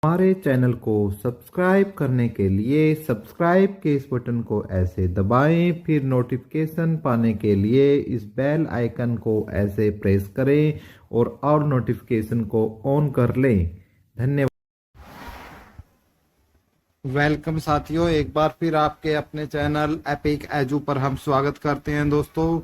हमारे चैनल को सब्सक्राइब करने के लिए सब्सक्राइब के इस बटन को ऐसे दबाएं, फिर नोटिफिकेशन पाने के लिए इस बेल आइकन को ऐसे प्रेस करें और नोटिफिकेशन को ऑन कर लें। धन्यवाद। वेलकम साथियों, एक बार फिर आपके अपने चैनल एपिक एजू पर हम स्वागत करते हैं दोस्तों,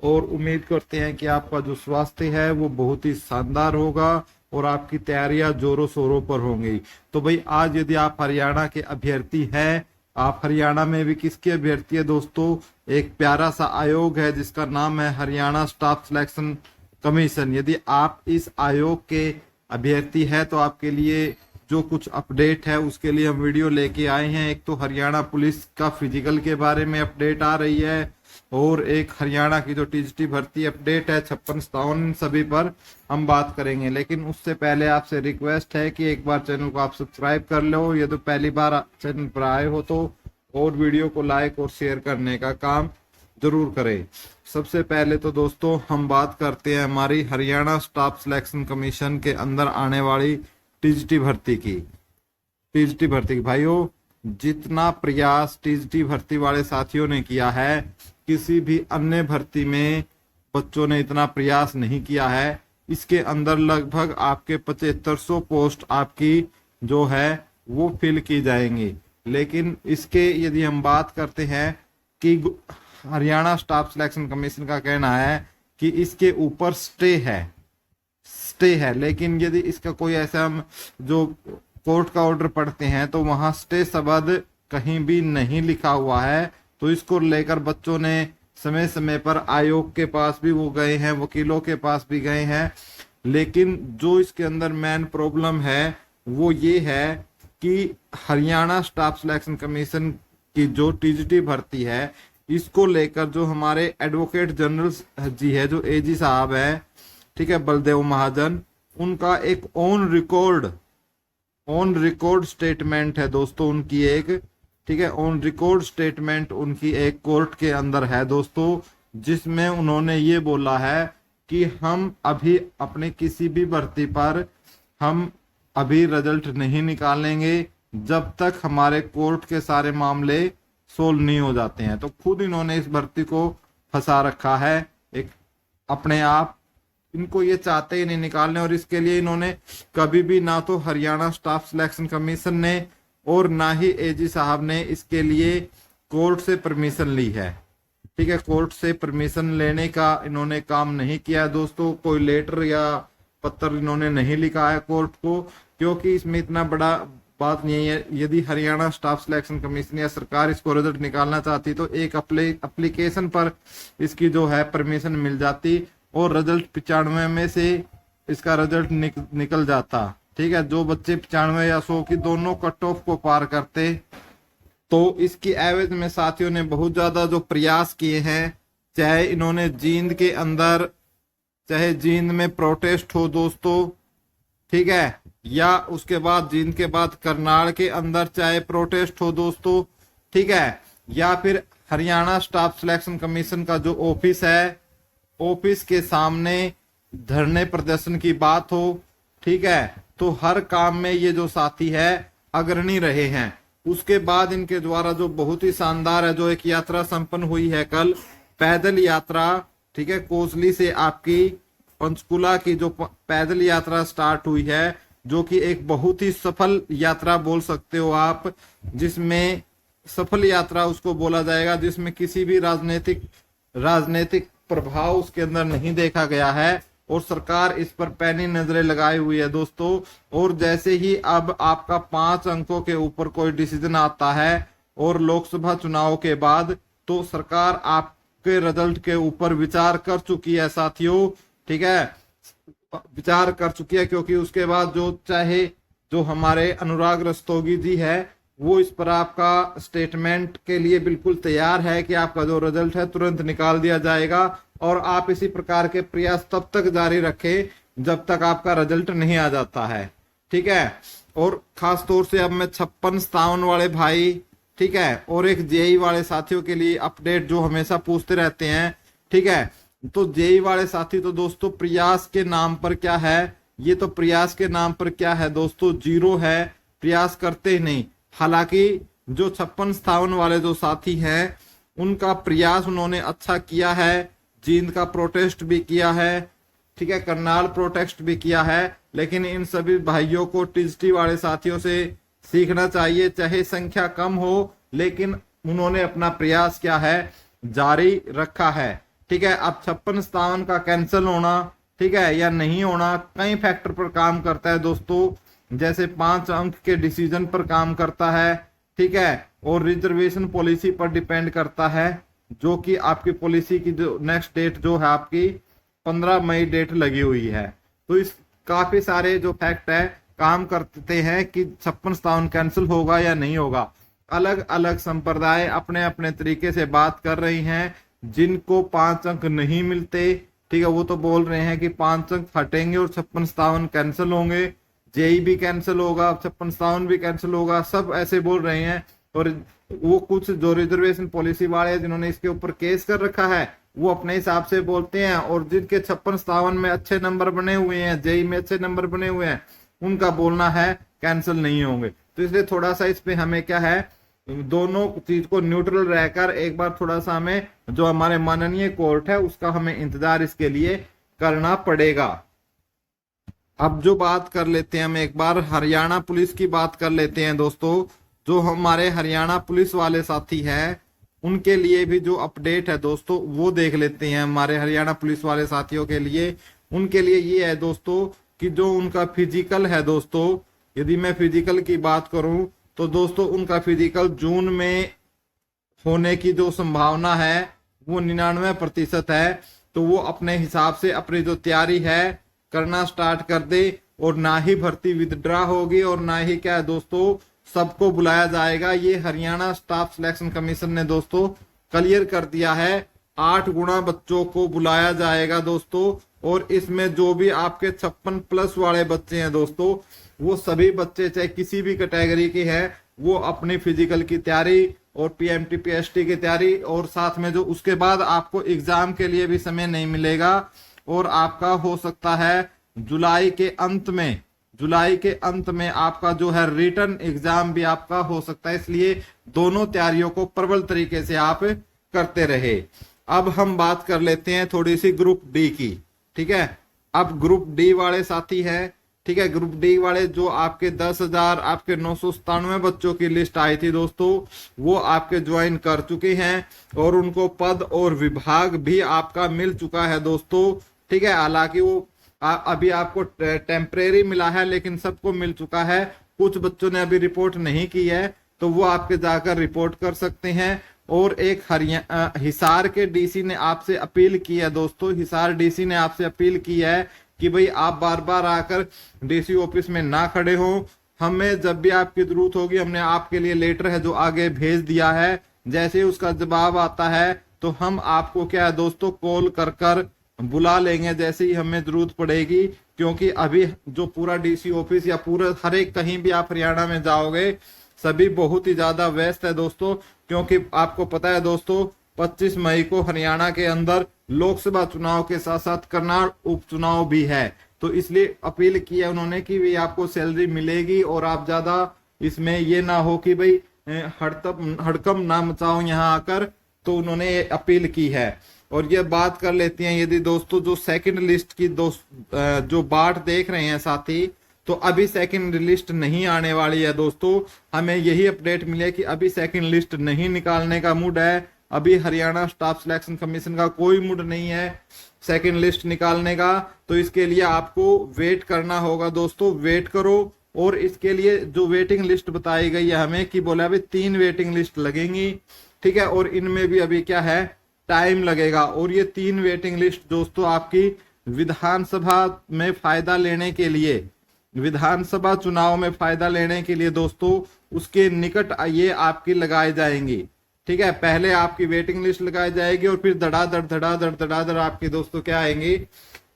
और उम्मीद करते हैं कि आपका जो स्वास्थ्य है वो बहुत ही शानदार होगा और आपकी तैयारियां जोरों शोरों पर होंगी। तो भाई आज यदि आप हरियाणा के अभ्यर्थी हैं, आप हरियाणा में भी किसके अभ्यर्थी है दोस्तों, एक प्यारा सा आयोग है जिसका नाम है हरियाणा स्टाफ सिलेक्शन कमीशन। यदि आप इस आयोग के अभ्यर्थी है तो आपके लिए जो कुछ अपडेट है उसके लिए हम वीडियो लेके आए हैं। एक तो हरियाणा पुलिस का फिजिकल के बारे में अपडेट आ रही है, और एक हरियाणा की जो टीजीटी भर्ती अपडेट है 56-57 सभी पर हम बात करेंगे। लेकिन उससे पहले आपसे रिक्वेस्ट है कि एक बार चैनल को आप सब्सक्राइब कर लो, ये तो पहली बार चैनल पर आए हो तो, और वीडियो को लाइक और शेयर करने का काम जरूर करें। सबसे पहले तो दोस्तों हम बात करते हैं हमारी हरियाणा स्टाफ सिलेक्शन कमीशन के अंदर आने वाली टीजीटी भर्ती की। टीजीटी भर्ती की भाइयों, जितना प्रयास टीजीटी भर्ती वाले साथियों ने किया है, किसी भी अन्य भर्ती में बच्चों ने इतना प्रयास नहीं किया है। इसके अंदर लगभग आपके 7500 पोस्ट आपकी जो है वो फिल की जाएंगी। लेकिन इसके यदि हम बात करते हैं कि हरियाणा स्टाफ सिलेक्शन कमीशन का कहना है कि इसके ऊपर स्टे है, लेकिन यदि इसका कोई ऐसा हम जो कोर्ट का ऑर्डर पढ़ते हैं तो वहां स्टे शब्द कहीं भी नहीं लिखा हुआ है। तो इसको लेकर बच्चों ने समय समय पर आयोग के पास भी वो गए हैं, वकीलों के पास भी गए हैं। लेकिन जो इसके अंदर मेन प्रॉब्लम है वो ये है कि हरियाणा स्टाफ सिलेक्शन कमीशन की जो टीजीटी भर्ती है, इसको लेकर जो हमारे एडवोकेट जनरल जी है, जो एजी साहब है, ठीक है, बलदेव महाजन, उनका एक ऑन रिकॉर्ड स्टेटमेंट है दोस्तों उनकी एक, ठीक है, ऑन रिकॉर्ड स्टेटमेंट उनकी एक कोर्ट के अंदर है दोस्तों, जिसमें उन्होंने ये बोला है कि हम अभी अपने किसी भी भर्ती पर हम अभी रिजल्ट नहीं निकालेंगे जब तक हमारे कोर्ट के सारे मामले सोल्व नहीं हो जाते हैं। तो खुद इन्होंने इस भर्ती को फंसा रखा है एक अपने आप, इनको ये चाहते ही नहीं निकालने, और इसके लिए इन्होंने कभी भी ना तो हरियाणा स्टाफ सिलेक्शन कमीशन ने और ना ही एजी साहब ने इसके लिए कोर्ट से परमिशन ली है। ठीक है, कोर्ट से परमिशन लेने का इन्होंने काम नहीं किया है दोस्तों, कोई लेटर या पत्र इन्होंने नहीं लिखा है कोर्ट को, क्योंकि इसमें इतना बड़ा बात नहीं है। यदि हरियाणा स्टाफ सिलेक्शन कमीशन या सरकार इसको रिजल्ट निकालना चाहती तो एक एप्लीकेशन पर इसकी जो है परमिशन मिल जाती, और रिजल्ट 95 में से इसका रिजल्ट निकल जाता। ठीक है, जो बच्चे 95 या 100 की दोनों कट ऑफ को पार करते। तो इसकी एवज में साथियों ने बहुत ज्यादा जो प्रयास किए हैं, चाहे इन्होंने जींद के अंदर, चाहे जींद में प्रोटेस्ट हो दोस्तों, ठीक है, या उसके बाद जींद के बाद करनाल के अंदर चाहे प्रोटेस्ट हो दोस्तों, ठीक है, या फिर हरियाणा स्टाफ सिलेक्शन कमीशन का जो ऑफिस है, ऑफिस के सामने धरने प्रदर्शन की बात हो, ठीक है, तो हर काम में ये जो साथी है अग्रणी रहे हैं। उसके बाद इनके द्वारा जो बहुत ही शानदार है, जो एक यात्रा संपन्न हुई है कल, पैदल यात्रा, ठीक है, कोसली से आपकी पंचकुला की जो पैदल यात्रा स्टार्ट हुई है, जो कि एक बहुत ही सफल यात्रा बोल सकते हो आप, जिसमें सफल यात्रा उसको बोला जाएगा जिसमें किसी भी राजनीतिक प्रभाव उसके अंदर नहीं देखा गया है, और सरकार इस पर पैनी नजरें लगाई हुई है दोस्तों। और जैसे ही अब आपका 5 अंकों के ऊपर कोई डिसीजन आता है और लोकसभा चुनाव के बाद, तो सरकार आपके रिजल्ट के ऊपर विचार कर चुकी है साथियों, ठीक है, विचार कर चुकी है, क्योंकि उसके बाद जो हमारे अनुराग रस्तोगी जी है, वो इस पर आपका स्टेटमेंट के लिए बिल्कुल तैयार है कि आपका जो रिजल्ट है तुरंत निकाल दिया जाएगा, और आप इसी प्रकार के प्रयास तब तक जारी रखें जब तक आपका रिजल्ट नहीं आ जाता है। ठीक है, और खास तौर से अब मैं 56-57 वाले भाई, ठीक है, और एक जेई वाले साथियों के लिए अपडेट जो हमेशा पूछते रहते हैं, ठीक है, तो जेई वाले साथी तो दोस्तों प्रयास के नाम पर क्या है, ये तो प्रयास के नाम पर क्या है दोस्तों, 0 है। प्रयास करते ही नहीं। हालांकि जो 56-57 वाले जो साथी हैं उनका प्रयास उन्होंने अच्छा किया है, जींद का प्रोटेस्ट भी किया है, ठीक है, करनाल प्रोटेस्ट भी किया है, लेकिन इन सभी भाइयों को टीएसटी वाले साथियों से सीखना चाहिए। चाहे संख्या कम हो लेकिन उन्होंने अपना प्रयास क्या है जारी रखा है, ठीक है। अब 56-57 का कैंसिल होना, ठीक है, या नहीं होना कई फैक्टर पर काम करता है दोस्तों, जैसे 5 अंक के डिसीजन पर काम करता है, ठीक है, और रिजर्वेशन पॉलिसी पर डिपेंड करता है, जो कि आपकी पॉलिसी की जो नेक्स्ट डेट जो है आपकी 15 मई डेट लगी हुई है। तो इस काफी सारे जो फैक्ट है काम करते हैं कि 56-57 कैंसिल होगा या नहीं होगा। अलग अलग संप्रदाय अपने अपने तरीके से बात कर रही हैं। जिनको 5 अंक नहीं मिलते, ठीक है, वो तो बोल रहे हैं कि 5 अंक हटेंगे और 56-57 कैंसिल होंगे, जेई भी कैंसिल होगा, 56-57 भी कैंसिल होगा, सब ऐसे बोल रहे हैं। और वो कुछ जो रिजर्वेशन पॉलिसी वाले हैं जिन्होंने इसके ऊपर केस कर रखा है वो अपने हिसाब से बोलते हैं, और जिनके 56-57 में अच्छे नंबर बने हुए हैं, जेई में अच्छे नंबर बने हुए हैं, उनका बोलना है कैंसिल नहीं होंगे। तो इसलिए थोड़ा सा इस पे हमें क्या है दोनों चीज को न्यूट्रल रहकर एक बार थोड़ा सा हमें जो हमारे माननीय कोर्ट है उसका हमें इंतजार इसके लिए करना पड़ेगा। अब जो बात कर लेते हैं हम एक बार हरियाणा पुलिस की बात कर लेते हैं दोस्तों। जो हमारे हरियाणा पुलिस वाले साथी हैं उनके लिए भी जो अपडेट है दोस्तों वो देख लेते हैं। हमारे हरियाणा पुलिस वाले साथियों के लिए, उनके लिए ये है दोस्तों कि जो उनका फिजिकल है दोस्तों, यदि मैं फिजिकल की बात करूं तो दोस्तों उनका फिजिकल जून में होने की जो संभावना है वो 99% है। तो वो अपने हिसाब से अपनी जो तैयारी है करना स्टार्ट कर दे, और ना ही भर्ती विदड्रा होगी और ना ही क्या है दोस्तों सबको बुलाया जाएगा। ये हरियाणा स्टाफ सिलेक्शन कमीशन ने दोस्तों क्लियर कर दिया है। 8 गुना बच्चों को बुलाया जाएगा दोस्तों, और इसमें जो भी आपके 56+ वाले बच्चे हैं दोस्तों वो सभी बच्चे चाहे किसी भी कैटेगरी के हैं वो अपनी फिजिकल की तैयारी और पीएमटी पीएसटी की तैयारी, और साथ में जो उसके बाद आपको एग्जाम के लिए भी समय नहीं मिलेगा, और आपका हो सकता है जुलाई के अंत में आपका जो है रिटर्न एग्जाम भी आपका हो सकता है। इसलिए दोनों तैयारियों को प्रबल तरीके से आप करते रहे। अब हम बात कर लेते हैं थोड़ी सी ग्रुप डी की, ठीक है। अब ग्रुप डी वाले साथी हैं, ठीक है, ग्रुप डी वाले जो आपके 10,000 आपके 997 बच्चों की लिस्ट आई थी दोस्तों वो आपके ज्वाइन कर चुके हैं, और उनको पद और विभाग भी आपका मिल चुका है दोस्तों, ठीक है। हालांकि वो अभी आपको टेम्परेरी मिला है लेकिन सबको मिल चुका है। कुछ बच्चों ने अभी रिपोर्ट नहीं की है तो वो आपके जाकर रिपोर्ट कर सकते हैं। और एक हिसार के डीसी ने आपसे अपील की है दोस्तों, हिसार डीसी ने आपसे अपील की है कि भाई आप बार बार आकर डीसी ऑफिस में ना खड़े हो, हमें जब भी आपकी जरूरत होगी हमने आपके लिए लेटर है जो आगे भेज दिया है, जैसे ही उसका जवाब आता है तो हम आपको क्या है दोस्तों कॉल कर बुला लेंगे जैसे ही हमें जरूरत पड़ेगी। क्योंकि अभी जो पूरा डीसी ऑफिस या पूरा हर एक कहीं भी आप हरियाणा में जाओगे सभी बहुत ही ज्यादा व्यस्त है दोस्तों, क्योंकि आपको पता है दोस्तों 25 मई को हरियाणा के अंदर लोकसभा चुनाव के साथ साथ करनाल उपचुनाव भी है। तो इसलिए अपील की है उन्होंने कि भाई आपको सैलरी मिलेगी और आप ज्यादा इसमें ये ना हो कि भाई हड़कम ना मचाओ यहाँ आकर, तो उन्होंने ये अपील की है। और ये बात कर लेते हैं यदि दोस्तों जो सेकंड लिस्ट की जो बाट देख रहे हैं साथी, तो अभी सेकंड लिस्ट नहीं आने वाली है दोस्तों। हमें यही अपडेट मिले कि अभी सेकंड लिस्ट नहीं निकालने का मूड है। अभी हरियाणा स्टाफ सिलेक्शन कमीशन का कोई मूड नहीं है सेकंड लिस्ट निकालने का। तो इसके लिए आपको वेट करना होगा दोस्तों, वेट करो। और इसके लिए जो वेटिंग लिस्ट बताई गई है हमें कि बोला अभी 3 वेटिंग लिस्ट लगेंगी, ठीक है, और इनमें भी अभी क्या है टाइम लगेगा। और ये 3 वेटिंग लिस्ट दोस्तों आपकी विधानसभा में फायदा लेने के लिए, विधानसभा चुनाव में फायदा लेने के लिए दोस्तों उसके निकट ये आपकी लगाई जाएंगी, ठीक है। पहले आपकी वेटिंग लिस्ट लगाई जाएगी और फिर धड़ाधड़ आपकी दोस्तों क्या आएंगी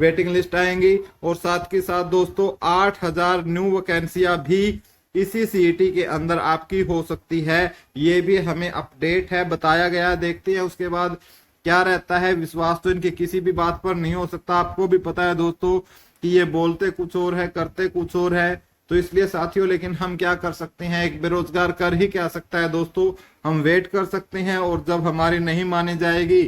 वेटिंग लिस्ट आएंगी। और साथ के साथ दोस्तों 8,000 न्यू वैकेंसियां भी इसी सीईटी के अंदर आपकी हो सकती है। ये भी हमें अपडेट है बताया गया, देखते हैं उसके बाद क्या रहता है। विश्वास तो इनके किसी भी बात पर नहीं हो सकता। आपको भी पता है दोस्तों कि ये बोलते कुछ और है करते कुछ और है, तो इसलिए साथियों, लेकिन हम क्या कर सकते हैं, एक बेरोजगार कर ही क्या सकता है दोस्तों, हम वेट कर सकते हैं। और जब हमारी नहीं मानी जाएगी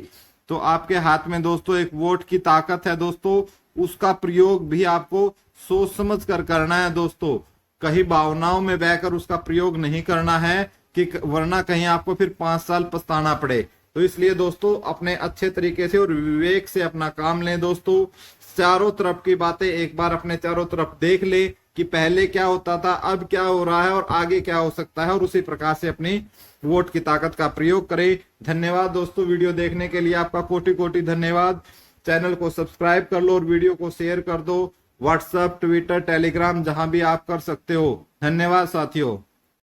तो आपके हाथ में दोस्तों एक वोट की ताकत है दोस्तों, उसका प्रयोग भी आपको सोच समझ कर करना है दोस्तों। कहीं भावनाओं में बहकर उसका प्रयोग नहीं करना है कि वरना कहीं आपको फिर 5 साल पछताना पड़े। तो इसलिए दोस्तों अपने अच्छे तरीके से और विवेक से अपना काम लें दोस्तों। चारों तरफ की बातें एक बार अपने चारों तरफ देख ले कि पहले क्या होता था, अब क्या हो रहा है और आगे क्या हो सकता है, और उसी प्रकार से अपनी वोट की ताकत का प्रयोग करें। धन्यवाद दोस्तों, वीडियो देखने के लिए आपका कोटि कोटि धन्यवाद। चैनल को सब्सक्राइब कर लो और वीडियो को शेयर कर दो। व्हाट्सएप, ट्विटर, टेलीग्राम जहां भी आप कर सकते हो। धन्यवाद साथियों।